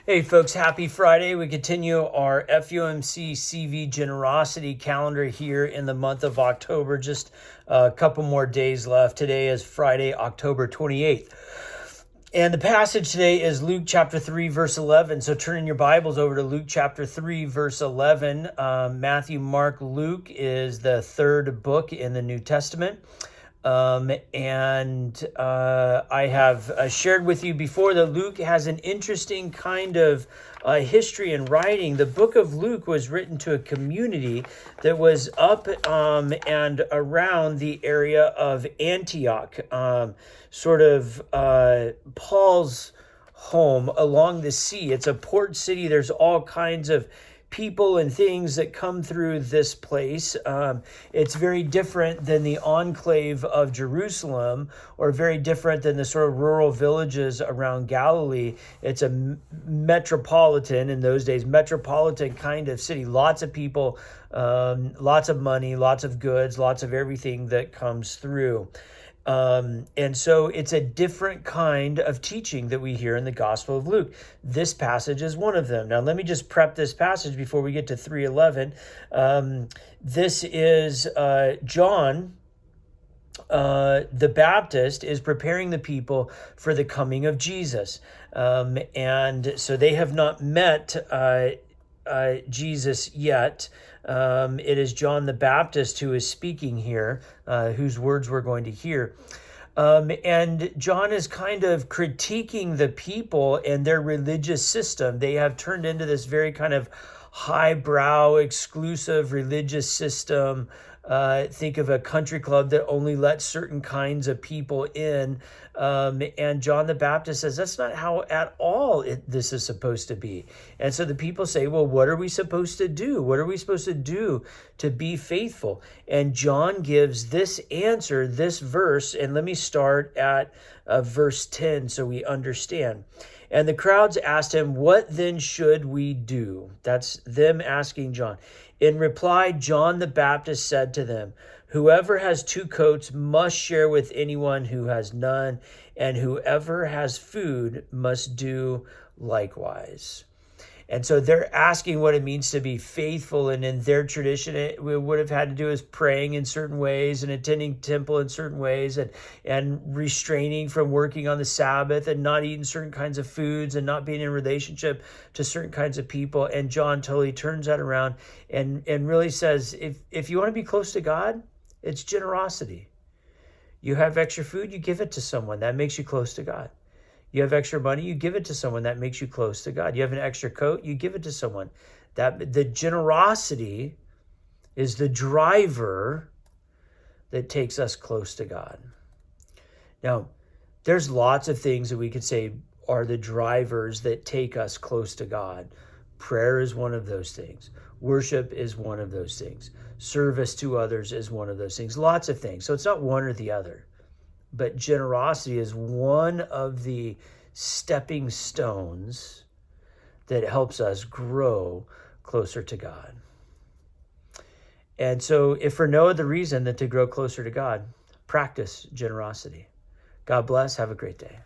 Hey folks, happy Friday. We continue our FUMCCV generosity calendar here in the month of October. Just a couple more days left. Today is Friday, October 28th. And the passage today is Luke chapter 3, verse 11. So turn in your Bibles over to Luke chapter 3, verse 11. Matthew, Mark, Luke is the third book in the New Testament. I have shared with you before that Luke has an interesting kind of history and writing. The book of Luke was written to a community that was up and around the area of Antioch, Paul's home along the sea. It's a port city. There's all kinds of people and things that come through this place. It's very different than the enclave of Jerusalem, or very different than the sort of rural villages around Galilee. It's a metropolitan, in those days, metropolitan kind of city. Lots of people, lots of money, lots of goods, lots of everything that comes through. And so it's a different kind of teaching that we hear in the Gospel of Luke. This passage is one of them. Now, let me just prep this passage before we get to 3:11. This is John, the Baptist, is preparing the people for the coming of Jesus. And so they have not met Jesus yet. It is John the Baptist who is speaking here, whose words we're going to hear. And John is kind of critiquing the people and their religious system. They have turned into this very kind of highbrow, exclusive religious system. Think of a country club that only lets certain kinds of people in. And John the Baptist says that's not how at all this is supposed to be. And so the people say, well, what are we supposed to do? What are we supposed to do to be faithful? And John gives this answer, this verse, and let me start at verse 10 so we understand. And the crowds asked him, what then should we do? That's them asking John. In reply, John the Baptist said to them, whoever has 2 coats must share with anyone who has none, and whoever has food must do likewise. And so they're asking what it means to be faithful. And in their tradition, it would have had to do with praying in certain ways and attending temple in certain ways, and restraining from working on the Sabbath and not eating certain kinds of foods and not being in relationship to certain kinds of people. And John totally turns that around and really says, if you want to be close to God, it's generosity. You have extra food, you give it to someone. That makes you close to God. You have extra money, you give it to someone. That makes you close to God. You have an extra coat, you give it to someone. That the generosity is the driver that takes us close to God. Now, there's lots of things that we could say are the drivers that take us close to God. Prayer is one of those things. Worship is one of those things. Service to others is one of those things. Lots of things. So it's not one or the other. But generosity is one of the stepping stones that helps us grow closer to God. And so if for no other reason than to grow closer to God, practice generosity. God bless. Have a great day.